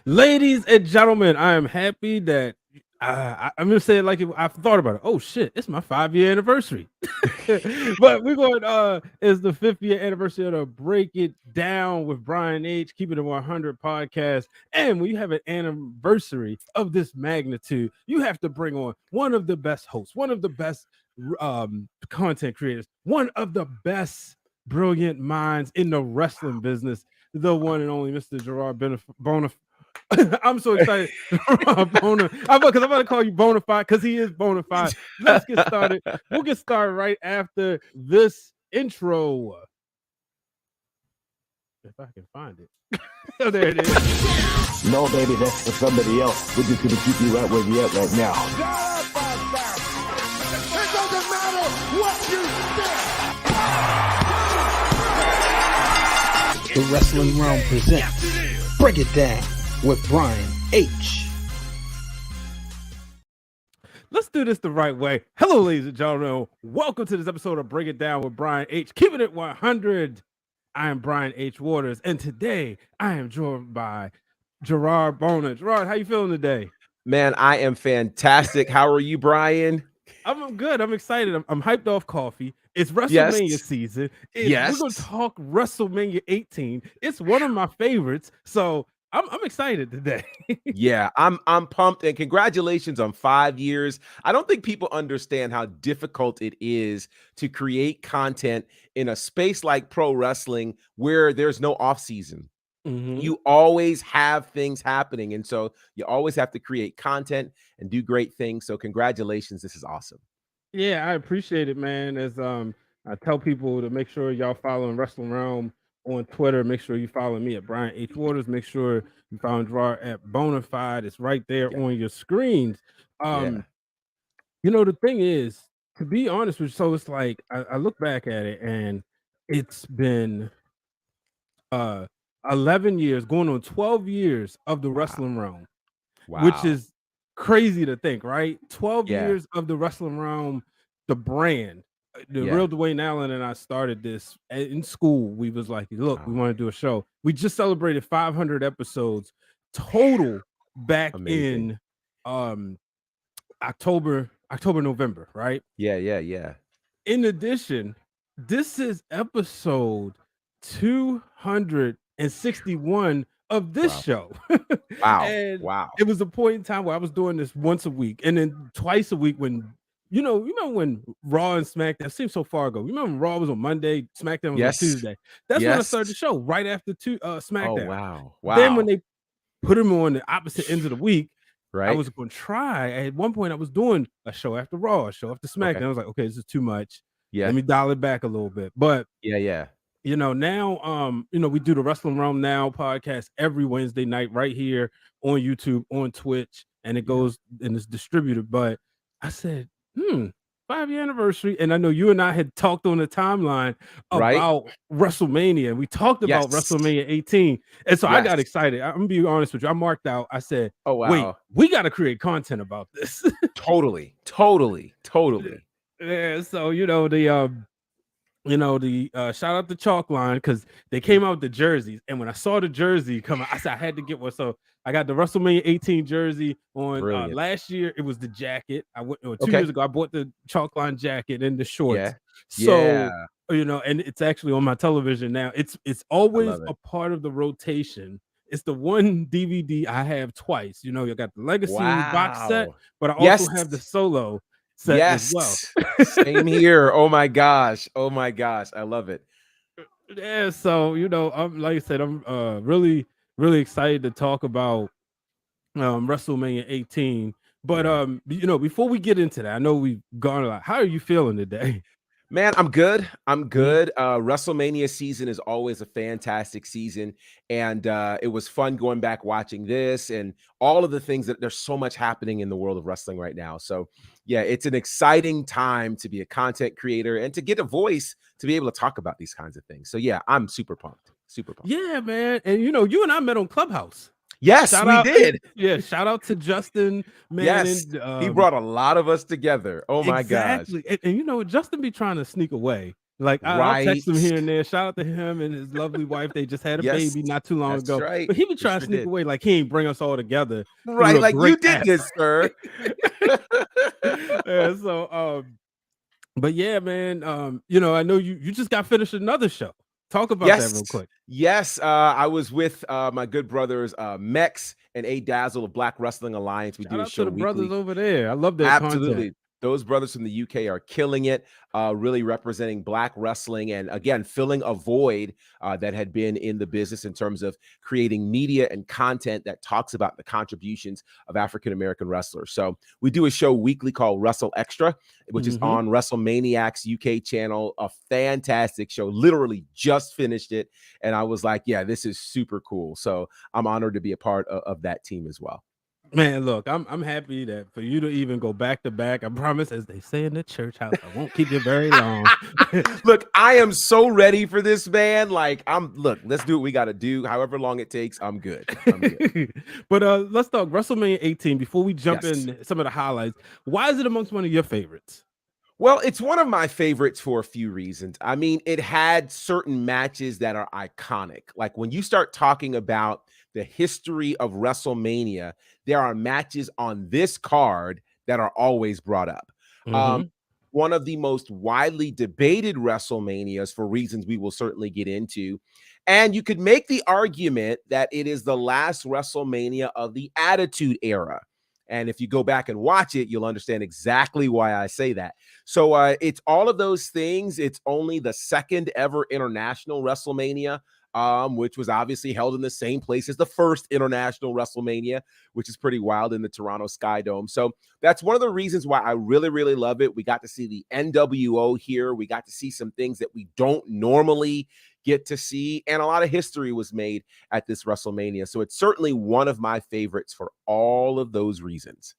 Ladies and gentlemen, I am happy that I'm gonna say it like I've thought about it. Oh shit, it's my 5-year anniversary. But we're going it's the 5th year anniversary of the Break It Down with Brian H. Keep It at 100 podcast. And when you have an anniversary of this magnitude, you have to bring on one of the best hosts, one of the best content creators, one of the best brilliant minds in the wrestling business, the one and only Mr. Gerard Bonner. I'm so excited. Bona, because I'm about to call you Bonafide because he is Bonafide. Let's get started. We'll get started right after this intro. If I can find it. Oh, there it is. No, baby, that's for somebody else. We're just going to keep you right where you're at right now. It doesn't matter what you think. The Wrestling Wrealm presents Break It Down with Brian H. Let's do this the right way. Hello, ladies and gentlemen. Welcome to this episode of Break It Down with Brian H. Keeping it 100. I am Brian H. Waters, and today I am joined by Gerard Bonner. Gerard, how you feeling today? Man, I am fantastic. How are you, Brian? I'm good. I'm excited. I'm hyped off coffee. It's WrestleMania season. We're going to talk WrestleMania 18. It's one of my favorites, so I'm excited today. Yeah, I'm pumped, and congratulations on 5 years. I don't think people understand how difficult it is to create content in a space like pro wrestling where there's no off season. Mm-hmm. You always have things happening, and so you always have to create content and do great things. So congratulations. This is awesome. Yeah, I appreciate it, man. As I tell people to make sure y'all following Wrestling Wrealm on Twitter. Make sure you follow me at Brian H. Waters. Make sure you follow Gerard at Bonafide. It's right there on your screens. You know, the thing is, to be honest with you, so it's like I look back at it and it's been 11 years, going on 12 years of the Wrestling Wrealm, which is crazy to think, right? 12 years of the Wrestling Wrealm, the brand. The real Dwayne Allen and I started this in school. We was like, look, we want to do a show. We just celebrated 500 episodes total back in October, November, right? Yeah. In addition, this is episode 261 of this show. And it was a point in time where I was doing this once a week and then twice a week when you remember when Raw and SmackDown seems so far ago. You remember when Raw was on Monday, SmackDown was on Tuesday. That's when I started the show, right after SmackDown. Wow. Then when they put them on the opposite ends of the week, right? I was going to try. At one point, I was doing a show after Raw, a show after SmackDown. I was like, okay, this is too much. Yeah. Let me dial it back a little bit. But yeah. Now, we do the Wrestling Wrealm Now podcast every Wednesday night right here on YouTube, on Twitch, and it goes and it's distributed. But I said, 5-year anniversary. And I know you and I had talked on the timeline about WrestleMania. And we talked about WrestleMania 18. And so I got excited. I'm gonna be honest with you. I marked out. I said, wait, we got to create content about this. Totally. Yeah. So, the shout out to Chalk Line because they came out with the jerseys. And when I saw the jersey come out, I said I had to get one. So I got the WrestleMania 18 jersey on last year. It was the jacket. I went 2 years ago. I bought the Chalk Line jacket and the shorts. So and it's actually on my television now. It's always a part of the rotation. It's the one DVD I have twice. You got the Legacy box set, but I also have the solo set as well. Same here. Oh my gosh. I love it. Yeah. So I'm like I said, I'm really excited to talk about WrestleMania 18. But before we get into that, I know we've gone a lot. How are you feeling today? Man, I'm good. WrestleMania season is always a fantastic season. And it was fun going back watching this and all of the things that there's so much happening in the world of wrestling right now. So yeah, it's an exciting time to be a content creator and to get a voice to be able to talk about these kinds of things. So yeah, I'm super pumped. Yeah, man. And you and I met on Clubhouse. Yes, we did. Yeah, shout out to Justin, man. Yes, he brought a lot of us together. Oh my gosh. And Justin be trying to sneak away Like, I'll text Right. him here and there. Shout out to him and his lovely wife. They just had a Yes, baby not too long that's ago. right. But he be They trying to sure sneak did. away like he ain't bring us all together through Right, a like, "You great did this, sir." Yeah, so, but yeah, man, you know, I know you just got finished another show. Talk about that Yes. real quick. Yes, I was with, my good brothers, Mex and A Dazzle of Black Wrestling Alliance. We Shout do a out to show the brothers weekly. over there. I love their content. Absolutely. Those brothers from the UK are killing it, really representing Black wrestling and, again, filling a void that had been in the business in terms of creating media and content that talks about the contributions of African-American wrestlers. So we do a show weekly called Wrestle Extra, which is on WrestleMania's UK channel, a fantastic show, literally just finished it. And I was like, yeah, this is super cool. So I'm honored to be a part of that team as well. Man, look, I'm happy that for you to even go back to back. I promise, as they say in the church house, I won't keep you very long. Look, I am so ready for this, man. Like, look, let's do what we got to do. However long it takes, I'm good. I'm good. But let's talk WrestleMania 18 before we jump Yes. in some of the highlights. Why is it amongst one of your favorites? Well, it's one of my favorites for a few reasons. I mean, it had certain matches that are iconic. Like when you start talking about the history of WrestleMania, there are matches on this card that are always brought up. One of the most widely debated WrestleManias for reasons we will certainly get into. And you could make the argument that it is the last WrestleMania of the Attitude Era. And if you go back and watch it, you'll understand exactly why I say that. So it's all of those things. It's only the second ever international WrestleMania, which was obviously held in the same place as the first international WrestleMania, which is pretty wild in the Toronto Sky Dome. So that's one of the reasons why I really, really love it. We got to see the NWO here. We got to see some things that we don't normally get to see, and a lot of history was made at this WrestleMania. So it's certainly one of my favorites for all of those reasons.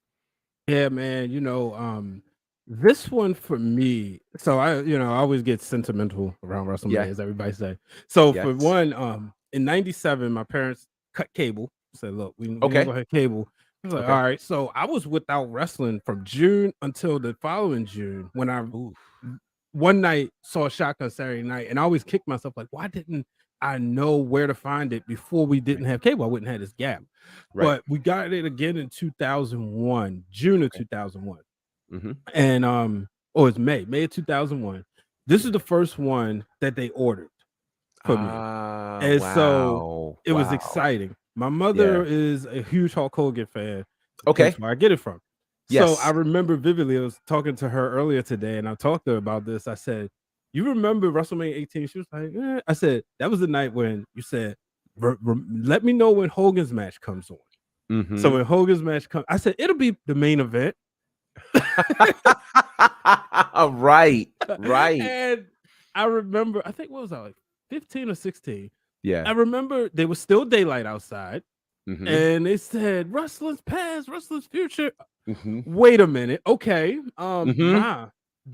Yeah, man. You know, this one for me. So I always get sentimental around WrestleMania, as everybody say. So for one, in '97, my parents cut cable. Said, "Look, we don't go ahead cable." I was like, "All right." So I was without wrestling from June until the following June when I one night saw a Shotgun Saturday Night, and I always kicked myself like, why didn't I know where to find it before we didn't have cable? I wouldn't have this gap. But we got it again in 2001, June of 2001. And it's May of 2001. This is the first one that they ordered for me. And so it was exciting. My mother is a huge Hulk Hogan fan. That's where I get it from. So I remember vividly, I was talking to her earlier today, and I talked to her about this. I said, "You remember WrestleMania 18?" She was like, "Yeah." I said, "That was the night when you said, let me know when Hogan's match comes on." So when Hogan's match comes, I said, "It'll be the main event." Right. And I remember, I think, what was I, like 15 or 16? I remember there was still daylight outside, and they said, "Wrestling's past, wrestling's future." Wait a minute. Okay. Nah,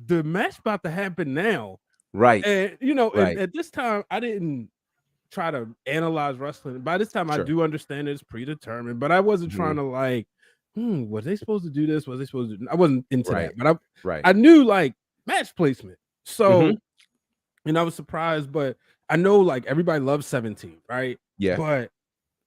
the match about to happen now. Right. And at this time, I didn't try to analyze wrestling. By this time, I do understand it's predetermined, but I wasn't trying to like, was they supposed to do this? Was they supposed to do? I wasn't into that, but I knew like match placement. So, and I was surprised, but I know like everybody loves 17, right? Yeah. But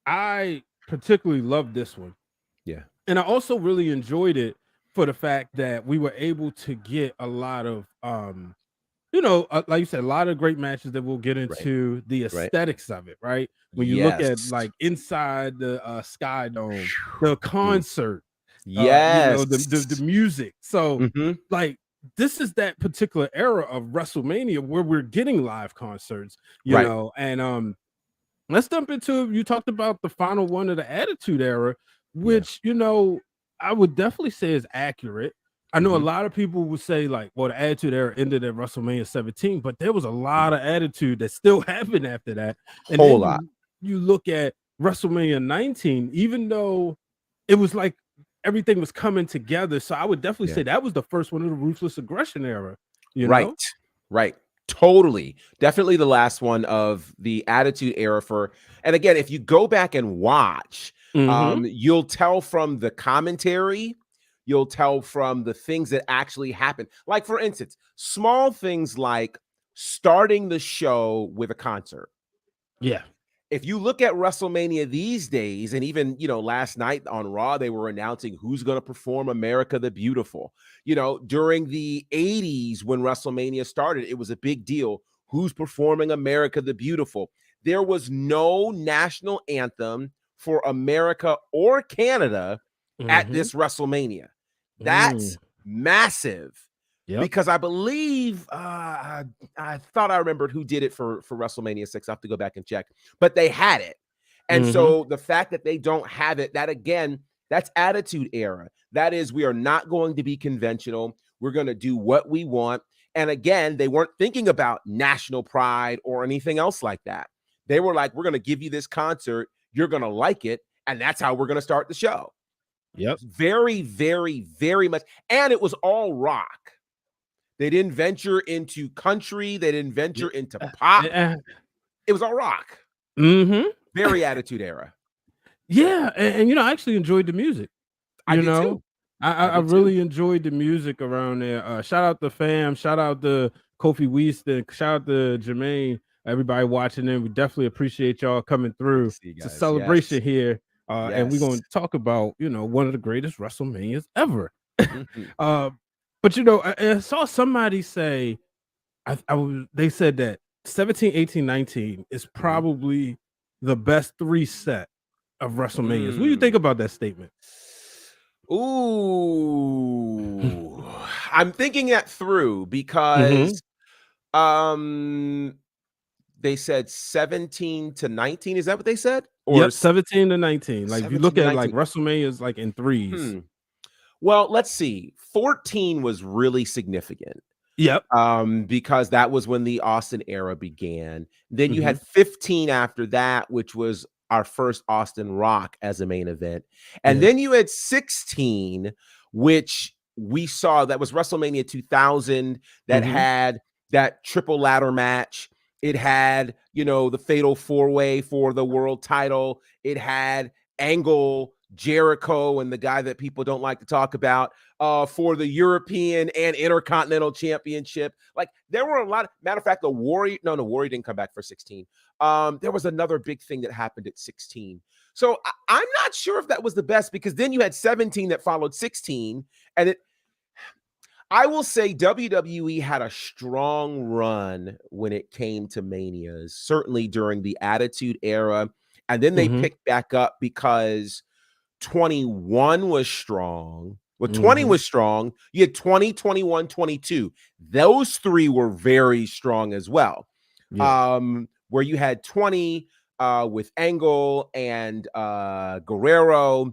I particularly loved this one. Yeah. And I also really enjoyed it for the fact that we were able to get a lot of, like you said, a lot of great matches that we'll get into the aesthetics of it, right? When you look at like inside the Sky Dome, the concert, the music. So like this is that particular era of WrestleMania where we're getting live concerts, you know, and let's jump into, you talked about the final one of the Attitude Era, which, I would definitely say is accurate. I know a lot of people would say like, well, the Attitude Era ended at WrestleMania 17, but there was a lot of attitude that still happened after that. And whole lot. You look at WrestleMania 19, even though it was like everything was coming together. So I would definitely say that was the first one of the Ruthless Aggression Era. You know? Right. Totally. Definitely the last one of the Attitude Era and again, if you go back and watch, you'll tell from the commentary, you'll tell from the things that actually happened. Like, for instance, small things like starting the show with a concert. Yeah. If you look at WrestleMania these days, and even, last night on Raw, they were announcing who's going to perform America the Beautiful. During the 80s when WrestleMania started, it was a big deal. Who's performing America the Beautiful? There was no national anthem for America or Canada at this WrestleMania. That's massive. Yep. Because I believe I thought I remembered who did it for WrestleMania 6. I have to go back and check. But they had it. And so the fact that they don't have it, that again, that's Attitude Era. That is, we are not going to be conventional. We're going to do what we want. And again, they weren't thinking about national pride or anything else like that. They were like, we're going to give you this concert. You're going to like it. And that's how we're going to start the show. Yep. Very, very, very much. And it was all rock. They didn't venture into country. They didn't venture into pop. It was all rock. Very Attitude Era. Yeah, and I actually enjoyed the music. I did too. I really enjoyed the music around there. Shout out to fam. Shout out to Kofi Weaston. Shout out to Jermaine. Everybody watching in. We definitely appreciate y'all coming through. It's a celebration here. And we're going to talk about, one of the greatest WrestleManias ever. But I saw somebody say, they said that 17, 18, 19 is probably the best 3 set of WrestleManias. What do you think about that statement? Ooh, I'm thinking that through because they said 17 to 19. Is that what they said? Or 17 to 19. Like if you look at 19. like WrestleMania's like in 3s. Well, let's see. 14 was really significant. Yep. Because that was when the Austin era began. Then you had 15 after that, which was our first Austin Rock as a main event. And then you had 16, which we saw that was WrestleMania 2000 that had that triple ladder match. It had, the fatal 4-way for the world title. It had Angle, Jericho, and the guy that people don't like to talk about for the European and Intercontinental Championship. Like there were a lot. Matter of fact, the Warrior didn't come back for 16. There was another big thing that happened at 16. So I'm not sure if that was the best because then you had 17 that followed 16, and I will say WWE had a strong run when it came to Manias, certainly during the Attitude Era, and then they picked back up because 21 was strong. Well, 20 was strong. You had 20, 21, 22. Those 3 were very strong as well. Yeah. Where you had 20 with Angle and Guerrero.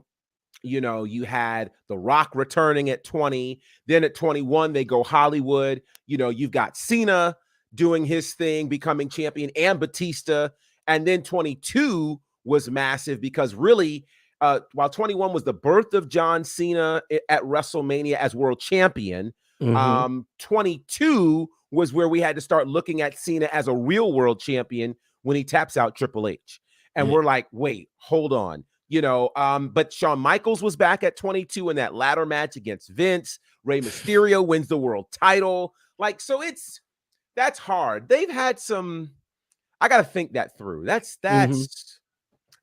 You had The Rock returning at 20. Then at 21, they go Hollywood. You've got Cena doing his thing, becoming champion, and Batista. And then 22 was massive because really, while 21 was the birth of John Cena at WrestleMania as world champion, 22 was where we had to start looking at Cena as a real world champion when he taps out Triple H. And we're like, wait, hold on. But Shawn Michaels was back at 22 in that ladder match against Vince. Rey Mysterio wins the world title. Like, so that's hard. They've had some, I got to think that through. That's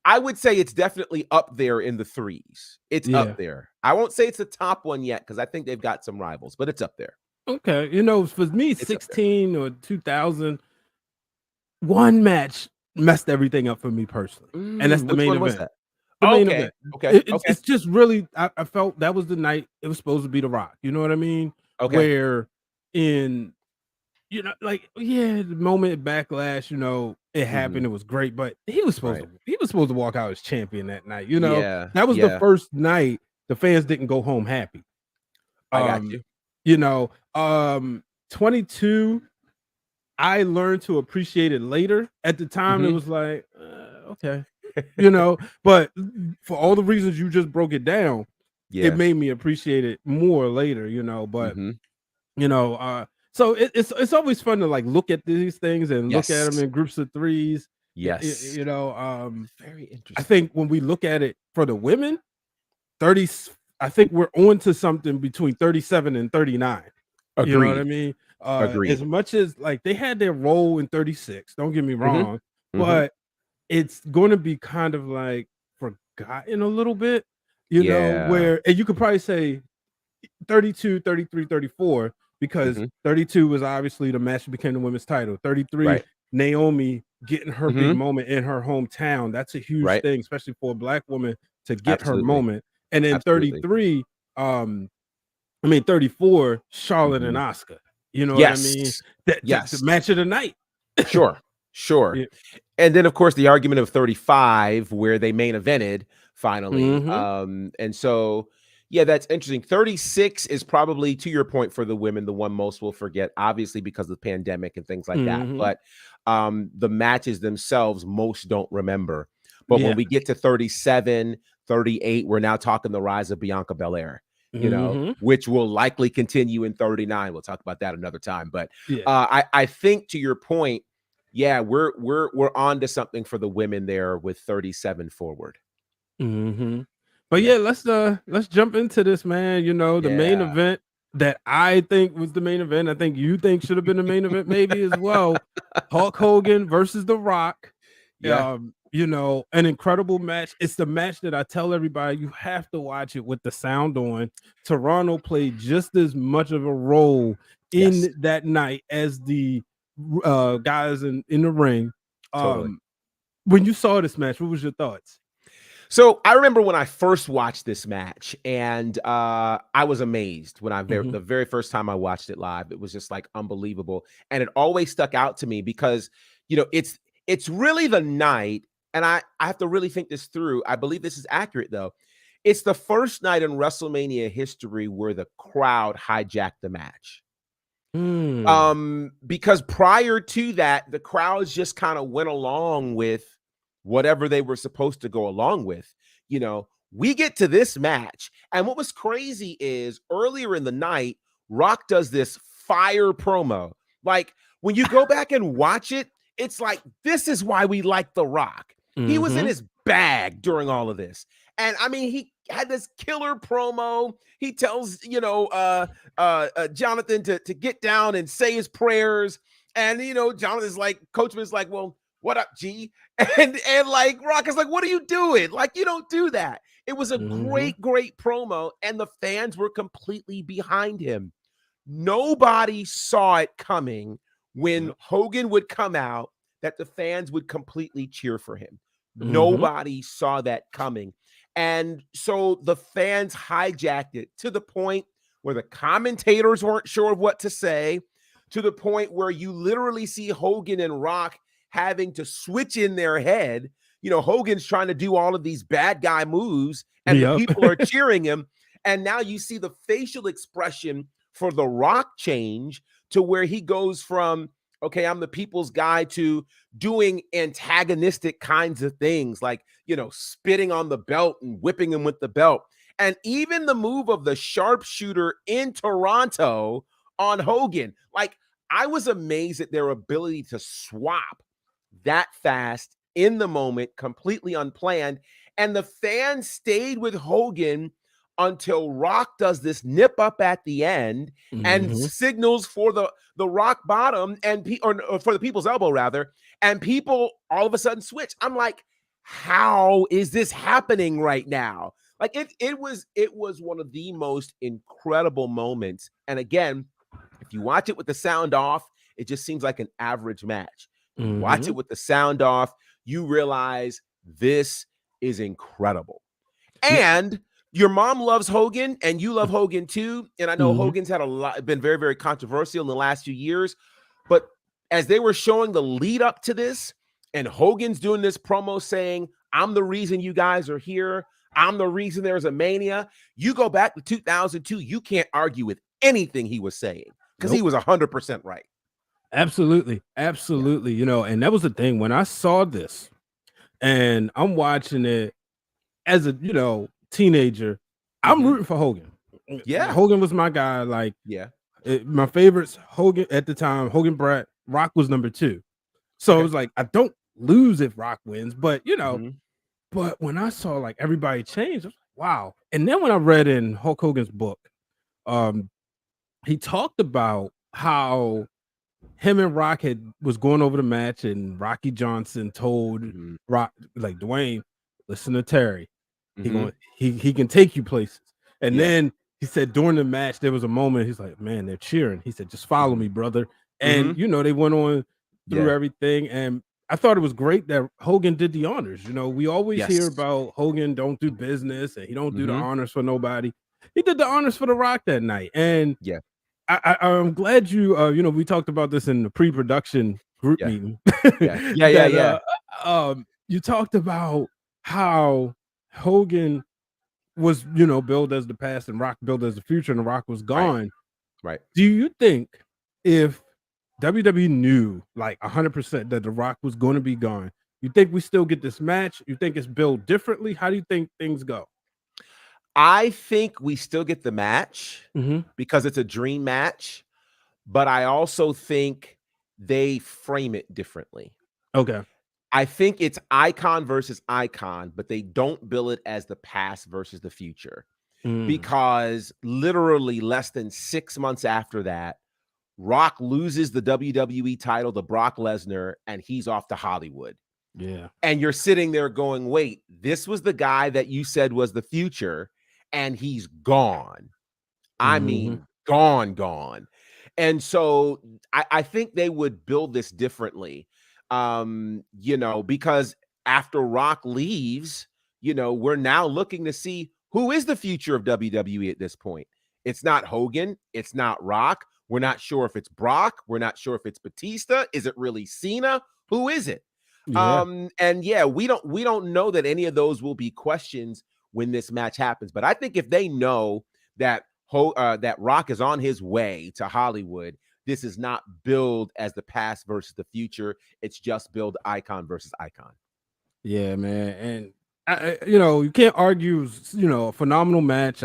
I would say it's definitely up there in the 3s. It's up there. I won't say it's the top one yet because I think they've got some rivals, but it's up there. Okay. For me, it's 16 or 2000, one match messed everything up for me personally. And that's the main event. The main event. Okay. It's just really, I felt that was the night it was supposed to be The Rock. You know what I mean? Okay. Where the moment of backlash, it happened. It was great, but he was supposed to walk out as champion that night. That was the first night the fans didn't go home happy. I got you. 22, I learned to appreciate it later. At the time, it was like, okay. But for all the reasons you just broke it down, it made me appreciate it more later, but so it's always fun to like look at these things and look at them in groups of 3s. Yes. Very interesting. I think when we look at it for the women, 30, I think we're on to something between 37 and 39. Agreed. You know what I mean? Agreed. As much as like they had their role in 36, don't get me wrong, but it's going to be kind of like forgotten a little bit, where, and you could probably say 32, 33, 34, because 32 was obviously the match that became the women's title. 33, Right. Naomi getting her big moment in her hometown. That's a huge thing, especially for a black woman to get her moment. And then 33, 34, Charlotte and Asuka. You know what I mean? That's the match of the night. Sure. Yeah. And then, of course, the argument of 35, where they main evented finally. And so, yeah, that's interesting. 36 is probably, to your point, for the women, the one most will forget, obviously, because of the pandemic and things like that. But the matches themselves, most don't remember. But when we get to 37, 38, we're now talking the rise of Bianca Belair, which will likely continue in 39. We'll talk about that another time. But I think, to your point, yeah, we're on to something for the women there with 37 forward. But yeah, let's jump into this, man. The main event that I think was the main event, I think you think should have been the main event maybe as well. Hulk Hogan versus The Rock. An incredible match. It's the match that I tell everybody you have to watch it with the sound on. Toronto played just as much of a role in that night as the guys in the ring. When you saw this match, what was your thoughts? So I remember when I first watched this match, and I was amazed when the very first time I watched it live. It was just like unbelievable, and it always stuck out to me because it's really the night, and I have to really think this through. I believe this is accurate though. It's the first night in WrestleMania history where the crowd hijacked the match. Because prior to that, the crowds just kind of went along with whatever they were supposed to go along with. We get to this match, and what was crazy is earlier in the night, Rock does this fire promo. Like, when you go back and watch it, it's like, this is why we like The Rock. He was in his bag during all of this. And I mean, he had this killer promo. He tells, Jonathan to get down and say his prayers. And, Jonathan's like, Coachman's like, well, what up, G? And like Rock is like, what are you doing? Like, you don't do that. It was a great promo, and the fans were completely behind him. Nobody saw it coming when Hogan would come out that the fans would completely cheer for him. Nobody saw that coming. And so the fans hijacked it to the point where the commentators weren't sure of what to say, to the point where you literally see Hogan and Rock having to switch in their head. Hogan's trying to do all of these bad guy moves, and the people are cheering him. And now you see the facial expression for The Rock change to where he goes from, okay, I'm the people's guy, to doing antagonistic kinds of things, like, spitting on the belt and whipping him with the belt. And even the move of the sharpshooter in Toronto on Hogan. Like, I was amazed at their ability to swap that fast in the moment, completely unplanned. And the fans stayed with Hogan until Rock does this nip up at the end and signals for the rock bottom or for the people's elbow rather, and people all of a sudden switch. I'm like, how is this happening right now? Like it was one of the most incredible moments. And again, if you watch it with the sound off, it just seems like an average match. Watch it with the sound off, you realize this is incredible. And your mom loves Hogan, and you love Hogan too. And I know Hogan's had been very, very controversial in the last few years. But as they were showing the lead up to this, and Hogan's doing this promo saying, I'm the reason you guys are here. I'm the reason there's a Mania. You go back to 2002, you can't argue with anything he was saying because he was 100% right. Absolutely. And that was the thing when I saw this, and I'm watching it as a teenager. I'm rooting for Hogan. Yeah, Hogan was my guy. Like, my favorites, Hogan at the time, Hogan, Bret, Rock was number 2. So it was like, I don't lose if Rock wins, but but when I saw like everybody change, I was like, wow. And then when I read in Hulk Hogan's book, he talked about how him and Rock was going over the match, and Rocky Johnson told Rock, like, Dwayne, listen to Terry. He can take you places. And then he said during the match, there was a moment, he's like, man, they're cheering. He said, just follow me, brother. And they went on through everything. And I thought it was great that Hogan did the honors. We always hear about Hogan don't do business and he don't do the honors for nobody. He did the honors for The Rock that night. And I'm glad we talked about this in the pre-production group meeting. You talked about how Hogan was, billed as the past and Rock billed as the future, and The Rock was gone. Right. Do you think if WWE knew like 100% that The Rock was going to be gone, you think we still get this match? You think it's billed differently? How do you think things go? I think we still get the match because it's a dream match, but I also think they frame it differently. Okay. I think it's icon versus icon, but they don't bill it as the past versus the future because literally less than 6 months after that, Rock loses the WWE title to Brock Lesnar and he's off to Hollywood. Yeah. And you're sitting there going, wait, this was the guy that you said was the future and he's gone. I mean, gone. And so I think they would build this differently. Because after Rock leaves, we're now looking to see who is the future of WWE at this point. It's not Hogan. It's not Rock. We're not sure if it's Brock. We're not sure if it's Batista. Is it really Cena? Who is it? Yeah. We don't know that any of those will be questions when this match happens. But I think if they know that that Rock is on his way to Hollywood, this is not billed as the past versus the future. It's just billed icon versus icon. Yeah, man. And you can't argue, a phenomenal match.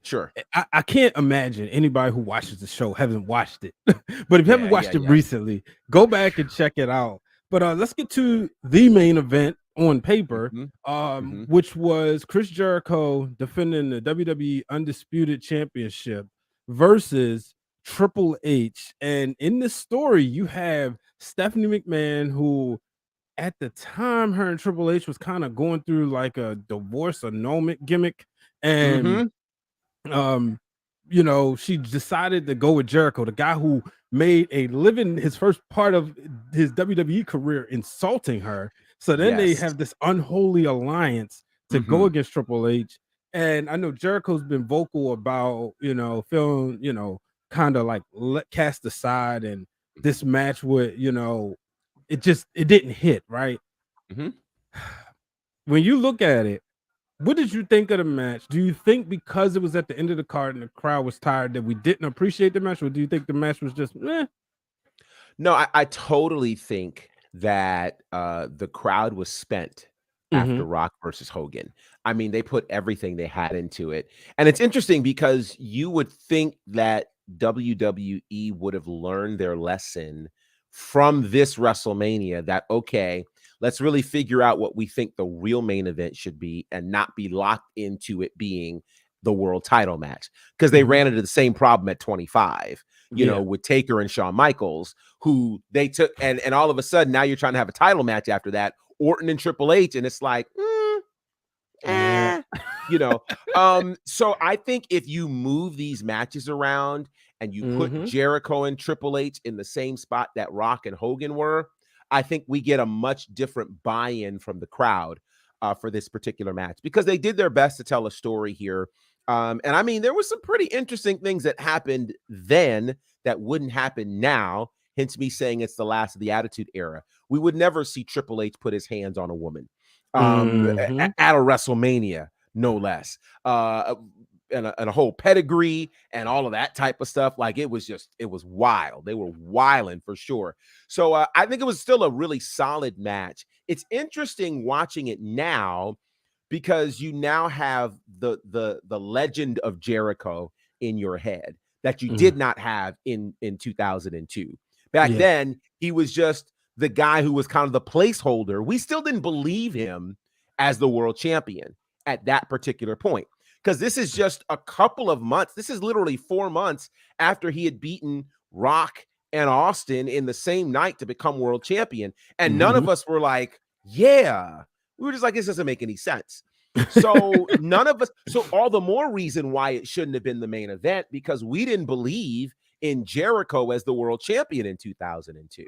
Sure. I can't imagine anybody who watches the show hasn't watched it. But if you haven't watched it recently, go back and check it out. But let's get to the main event on paper, which was Chris Jericho defending the WWE Undisputed Championship versus Triple H. And in this story, you have Stephanie McMahon, who at the time, her and Triple H was kind of going through like a divorce annulment gimmick. And she decided to go with Jericho, the guy who made a living, his first part of his WWE career, insulting her. So then they have this unholy alliance to go against Triple H. And I know Jericho's been vocal about, feeling, kind of like cast aside, and this match would, it didn't hit, right? When you look at it, what did you think of the match? Do you think because it was at the end of the card and the crowd was tired that we didn't appreciate the match, or do you think the match was just meh? No, I totally think that the crowd was spent after Rock versus Hogan. I mean, they put everything they had into it. And it's interesting because you would think that WWE would have learned their lesson from this WrestleMania, that, okay, let's really figure out what we think the real main event should be and not be locked into it being the world title match. Because they ran into the same problem at 25, with Taker and Shawn Michaels, who they took, and all of a sudden now you're trying to have a title match after that, Orton and Triple H, and it's like, so I think if you move these matches around and you put Jericho and Triple H in the same spot that Rock and Hogan were, I think we get a much different buy-in from the crowd for this particular match, because they did their best to tell a story here. And I mean, there was some pretty interesting things that happened then that wouldn't happen now, hence me saying it's the last of the Attitude Era. We would never see Triple H put his hands on a woman at a WrestleMania, no less. And a whole pedigree and all of that type of stuff. Like, it was wild. They were wilding for sure. So I think it was still a really solid match. It's interesting watching it now because you now have the legend of Jericho in your head that you did not have in 2002. Back then, he was just the guy who was kind of the placeholder. We still didn't believe him as the world champion at that particular point, because this is just a couple of months. This is literally 4 months after he had beaten Rock and Austin in the same night to become world champion. And none of us were like, yeah. We were just like, this doesn't make any sense. So none of us, so all the more reason why it shouldn't have been the main event, because we didn't believe in Jericho as the world champion in 2002.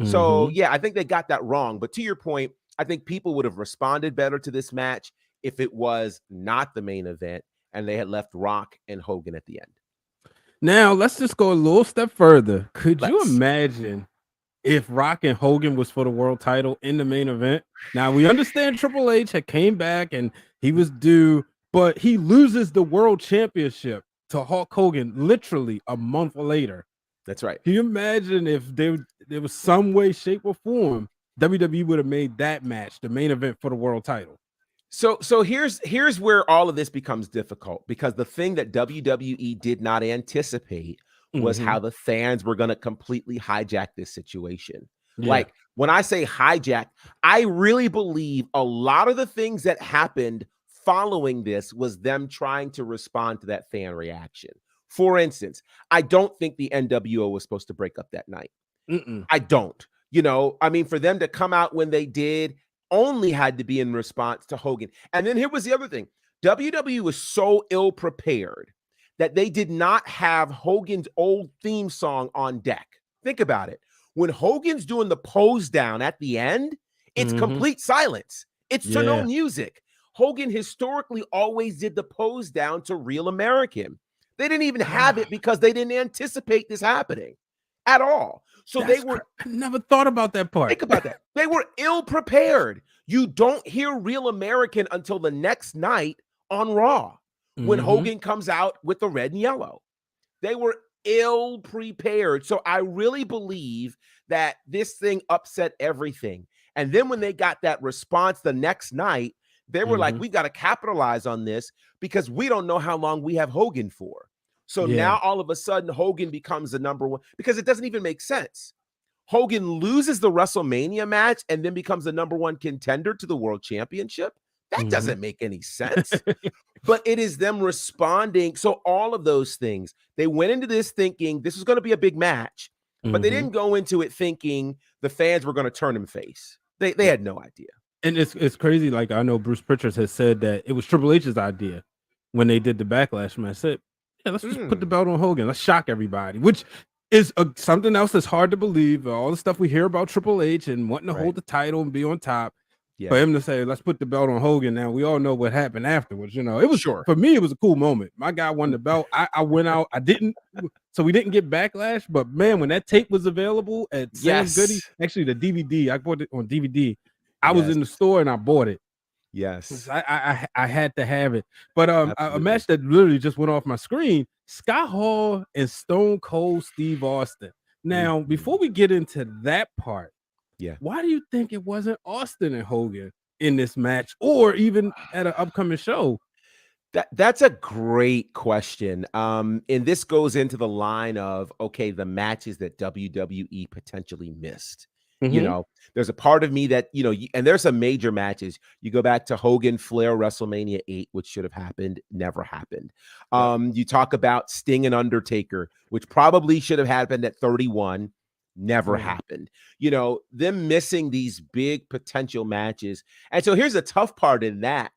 So yeah, I think they got that wrong. But to your point, I think people would have responded better to this match if it was not the main event and they had left Rock and Hogan at the end. Now let's just go a little step further. Could you imagine if Rock and Hogan was for the world title in the main event? Now we understand Triple H had came back and he was due, but he loses the world championship to Hulk Hogan literally a month later. That's right. Can you imagine if there was some way, shape, or form WWE would have made that match the main event for the world title? So here's where all of this becomes difficult, because the thing that WWE did not anticipate was how the fans were going to completely hijack this situation. Yeah. Like, when I say hijack, I really believe a lot of the things that happened following this was them trying to respond to that fan reaction. For instance, I don't think the NWO was supposed to break up that night. I don't. You know, I mean, for them to come out when they did only had to be in response to Hogan. And then here was the other thing. WWE was so ill prepared that they did not have Hogan's old theme song on deck. Think about it. When Hogan's doing the pose down at the end, it's complete silence. It's to no music. Hogan historically always did the pose down to Real American. They didn't even have it because they didn't anticipate this happening at all. So I never thought about that part. Think about that. They were ill prepared. You don't hear Real American until the next night on Raw when Hogan comes out with the red and yellow. They were ill prepared. So I really believe that this thing upset everything. And then when they got that response the next night, they were like, we got to capitalize on this because we don't know how long we have Hogan for. So now all of a sudden Hogan becomes the number one, because it doesn't even make sense. Hogan loses the WrestleMania match and then becomes the number one contender to the world championship. That doesn't make any sense. But it is them responding. So all of those things, they went into this thinking this was going to be a big match, but they didn't go into it thinking the fans were going to turn him face. They had no idea. And it's crazy. Like, I know Bruce Pritchard has said that it was Triple H's idea when they did the Backlash match. Said, yeah, let's just put the belt on Hogan. Let's shock everybody, which is something else that's hard to believe. All the stuff we hear about Triple H and wanting to hold the title and be on top. For him to say, let's put the belt on Hogan. Now we all know what happened afterwards. You know, it was for me, it was a cool moment. My guy won the belt. I went out. So we didn't get Backlash. But man, when that tape was available at Sam's Goody, actually the DVD, I bought it on DVD. I was in the store and I bought it. Yes, I had to have it. But a match that literally just went off my screen: Scott Hall and Stone Cold Steve Austin. Now, before we get into that part, why do you think it wasn't Austin and Hogan in this match, or even at an upcoming show? That's a great question. And this goes into the line of, okay, the matches that WWE potentially missed. You know, there's a part of me that, you know, and there's some major matches. You go back to Hogan, Flair, WrestleMania 8, which should have happened, never happened. You talk about Sting and Undertaker, which probably should have happened at 31, never happened. You know, them missing these big potential matches. And so here's the tough part in that.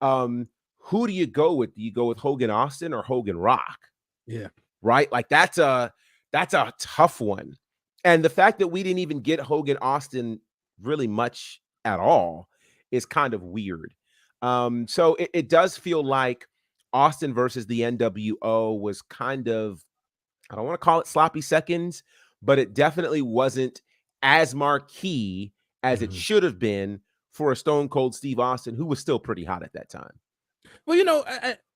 Who do you go with? Do you go with Hogan Austin or Hogan Rock? Yeah. Right? Like, that's a tough one. And the fact that we didn't even get Hogan Austin really much at all is kind of weird. So it does feel like Austin versus the NWO was kind of, I don't want to call it sloppy seconds, but it definitely wasn't as marquee as it should have been for a Stone Cold Steve Austin, who was still pretty hot at that time. Well, you know,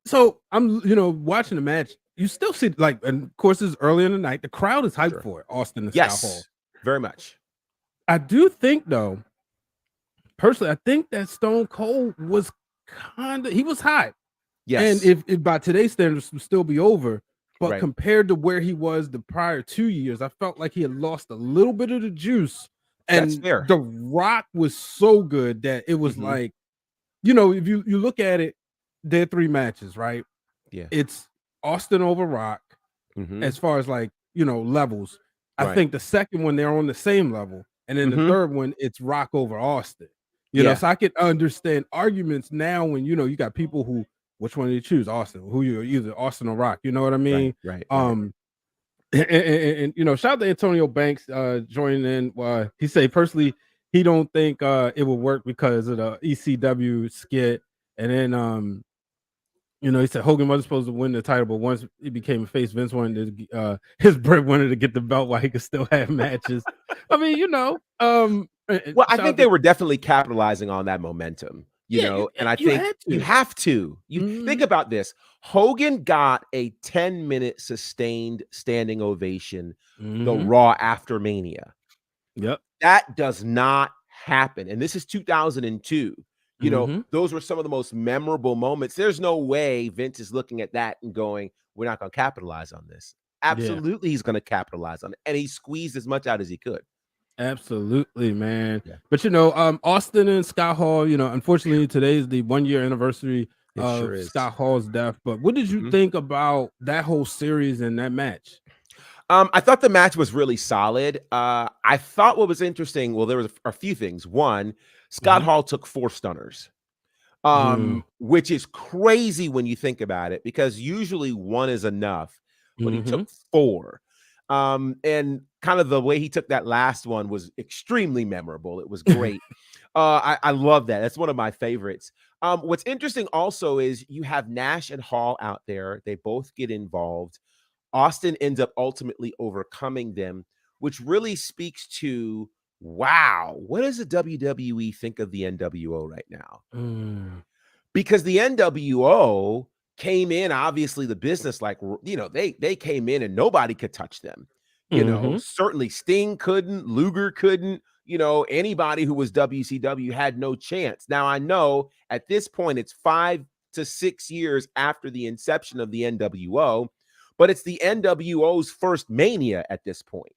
so I'm, you know, watching the match. You still see, like, and of course, it's early in the night. The crowd is hyped for it. Austin and Scott Hall. Very much. I do think, though, personally, I think that Stone Cold was he was hot. Yes. And if by today's standards would still be over, but compared to where he was the prior 2 years, I felt like he had lost a little bit of the juice. And That's fair. The Rock was so good that it was like, you know, if you look at it, there are 3 matches, right? Yeah. It's Austin over Rock, as far as like levels. I Right. think the second one they're on the same level, and then the third one it's Rock over Austin. So I could understand arguments now when you got people who which one do you choose, Austin? Who you either Austin or Rock? You know what I mean? Right. And shout out to Antonio Banks joining in. He say personally he don't think it will work because of the ECW skit, and then he said Hogan wasn't supposed to win the title, but once he became a face, Vince wanted to his Brit wanted to get the belt while he could still have matches. I mean, Well, I think they were definitely capitalizing on that momentum, and I think you have to. You think about this. Hogan got a 10-minute sustained standing ovation the Raw after Mania. Yep. That does not happen. And this is 2002. Those were some of the most memorable moments. There's no way Vince is looking at that and going, we're not going to capitalize on this. Absolutely, he's going to capitalize on it. And he squeezed as much out as he could. Absolutely, man. Yeah. But Austin and Scott Hall, unfortunately today is the 1-year anniversary of Scott Hall's death. But what did you think about that whole series and that match? I thought the match was really solid. I thought what was interesting, well, there was a few things. One, Scott Hall took 4 stunners, which is crazy when you think about it, because usually 1 is enough, but he took 4. And kind of the way he took that last one was extremely memorable. It was great. I love that. That's one of my favorites. What's interesting also is you have Nash and Hall out there. They both get involved. Austin ends up ultimately overcoming them, which really speaks to, wow, what does the WWE think of the NWO right now? Because the NWO came in, obviously the business, like, they came in and nobody could touch them. Certainly Sting couldn't, Luger couldn't, anybody who was WCW had no chance. Now I know at this point it's 5 to 6 years after the inception of the NWO, but it's the NWO's first Mania at this point.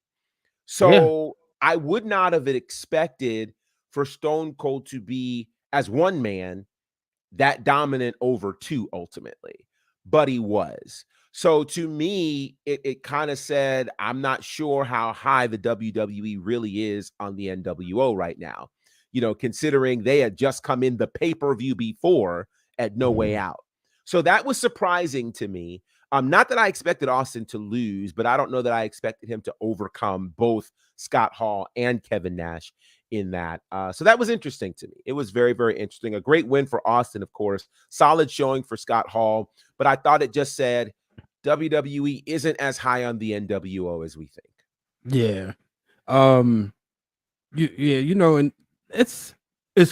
So I would not have expected for Stone Cold to be, as one man, that dominant over 2 ultimately, but he was. So to me, it kind of said, I'm not sure how high the WWE really is on the NWO right now, considering they had just come in the pay-per-view before at No Way Out. So that was surprising to me. Not that I expected Austin to lose, but I don't know that I expected him to overcome both Scott Hall and Kevin Nash in that. So that was interesting to me. It was very, very interesting. A great win for Austin, of course. Solid showing for Scott Hall. But I thought it just said WWE isn't as high on the NWO as we think. Yeah. And it's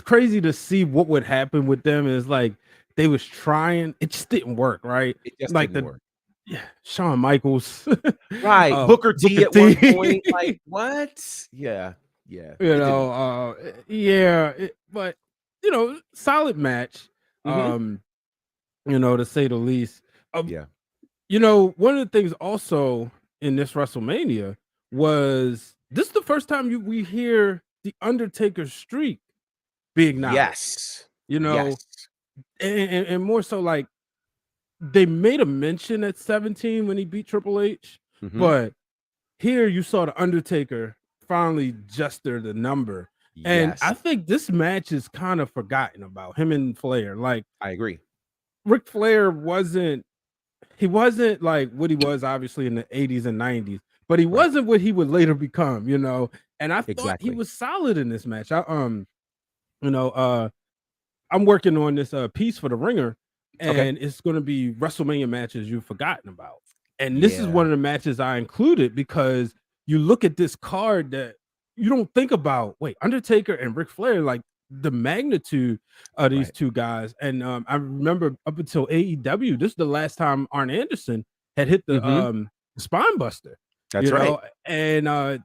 crazy to see what would happen with them. Is like they was trying, it just didn't work, right? It just like didn't work. Yeah, Shawn Michaels, right? Booker T at one point, like what? Yeah. But solid match. To say the least. One of the things also in this WrestleMania was this is the first time we hear the Undertaker Streak being acknowledged. Yes. And more so like they made a mention at 17 when he beat Triple H, but here you saw the Undertaker finally gesture the number. And I think this match is kind of forgotten about, him and Flair. Like, I agree. Ric Flair wasn't like what he was obviously in the 80s and 90s, but he wasn't what he would later become, and I thought he was solid in this match. I'm working on this piece for the Ringer, and it's going to be WrestleMania matches you've forgotten about. And this is one of the matches I included because you look at this card that you don't think about, wait, Undertaker and Ric Flair, like the magnitude of these two guys. And I remember up until AEW, this is the last time Arn Anderson had hit the spine buster. That's right. And like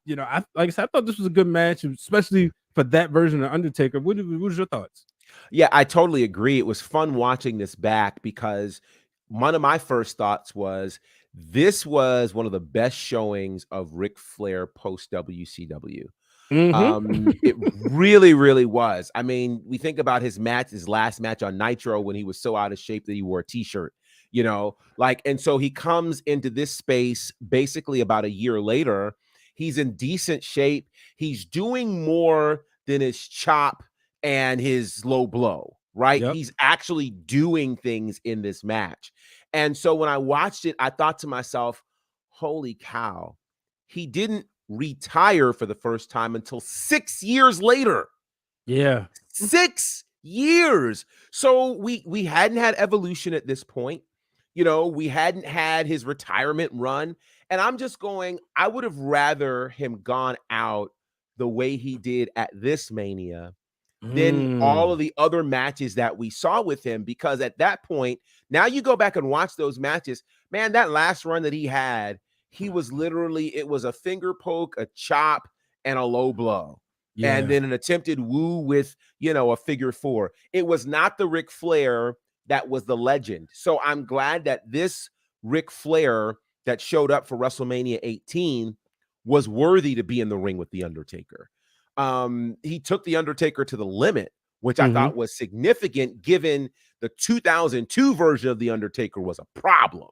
I said, I thought this was a good match, especially for that version of Undertaker. What was your thoughts? Yeah, I totally agree. It was fun watching this back because one of my first thoughts was this was one of the best showings of Ric Flair post WCW. It really, really was. I mean, we think about his last match on Nitro when he was so out of shape that he wore a t-shirt, like, and so he comes into this space basically about a year later. He's in decent shape. He's doing more than his chop and his low blow, right? Yep. He's actually doing things in this match. And so when I watched it, I thought to myself, holy cow, he didn't retire for the first time until 6 years later. Yeah. 6 years. So we hadn't had Evolution at this point. We hadn't had his retirement run. And I'm just going, I would have rather him gone out the way he did at this Mania than all of the other matches that we saw with him, because at that point, now you go back and watch those matches, man, that last run that he had, he was literally, it was a finger poke, a chop, and a low blow. Yeah. And then an attempted woo with, a figure four. It was not the Ric Flair that was the legend. So I'm glad that this Ric Flair that showed up for WrestleMania 18 was worthy to be in the ring with The Undertaker. He took The Undertaker to the limit, which I thought was significant, given the 2002 version of The Undertaker was a problem.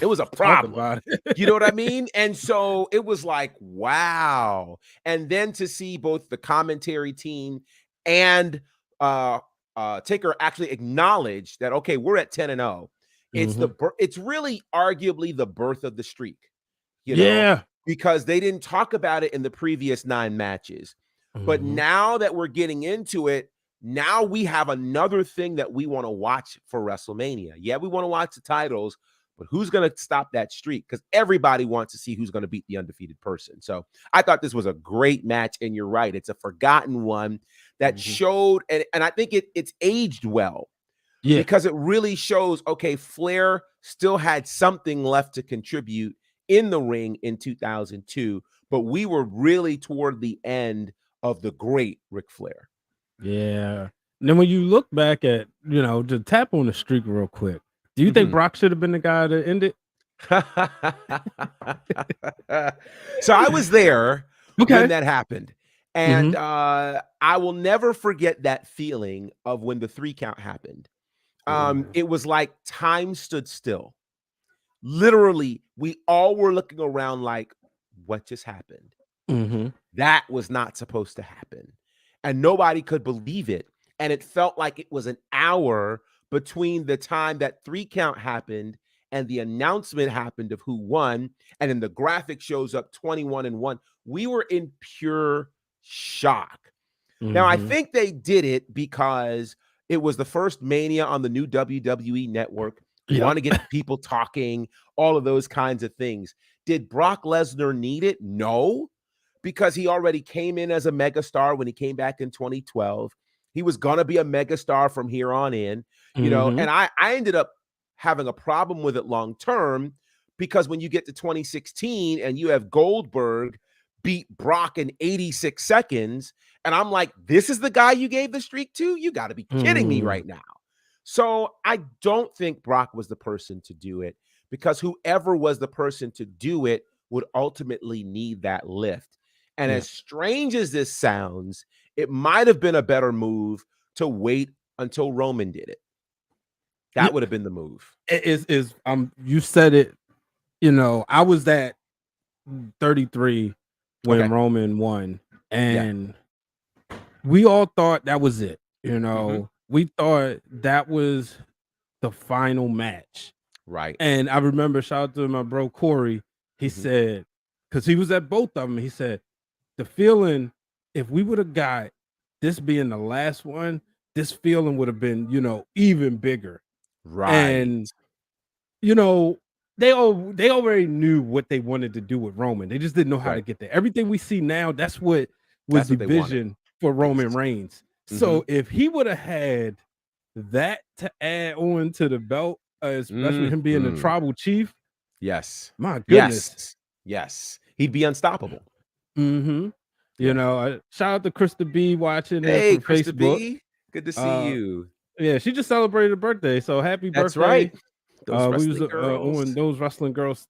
It was a problem. You know what I mean? And so it was like, wow. And then to see both the commentary team and Taker actually acknowledge that, okay, we're at 10-0. It's really arguably the birth of the streak. Yeah. Because they didn't talk about it in the previous 9 matches. But now that we're getting into it, now we have another thing that we want to watch for WrestleMania. Yeah, we want to watch the titles, but who's going to stop that streak? Because everybody wants to see who's going to beat the undefeated person. So I thought this was a great match, and you're right. It's a forgotten one that showed, and I think it's aged well. Yeah. Because it really shows, okay, Flair still had something left to contribute in the ring in 2002, but we were really toward the end of the great Ric Flair. Yeah. And then when you look back at, to tap on the streak real quick, do you think Brock should have been the guy to end it? So I was there when that happened. And I will never forget that feeling of when the 3 count happened. It was like time stood still. Literally, we all were looking around like, what just happened? That was not supposed to happen. And nobody could believe it. And it felt like it was an hour between the time that 3 count happened and the announcement happened of who won. And then the graphic shows up 21-1. We were in pure shock. Now, I think they did it because it was the first Mania on the new WWE network. You want to get people talking, all of those kinds of things. Did Brock Lesnar need it? No, because he already came in as a megastar when he came back in 2012. He was going to be a megastar from here on in, and I ended up having a problem with it long term, because when you get to 2016 and you have Goldberg beat Brock in 86 seconds, and I'm like, this is the guy you gave the streak to? You got to be kidding me right now. So I don't think Brock was the person to do it, because whoever was the person to do it would ultimately need that lift. And as strange as this sounds, it might have been a better move to wait until Roman did it. That would have been the move. You said it, I was at 33 when Roman won, and we all thought that was it. We thought that was the final match. Right. And I remember, shout out to my bro Corey, he said, because he was at both of them, he said, the feeling, if we would have got this being the last one, this feeling would have been, even bigger. Right. And, they already knew what they wanted to do with Roman. They just didn't know how to get there. Everything we see now, that's what was the vision for Roman Reigns. So if he would have had that to add on to the belt, especially him being the tribal chief, my goodness, yes, he'd be unstoppable. Shout out to Krista B watching. Hey, from Krista Facebook. B, good to see you. Yeah, she just celebrated her birthday, so happy birthday! That's right. We was on those wrestling girls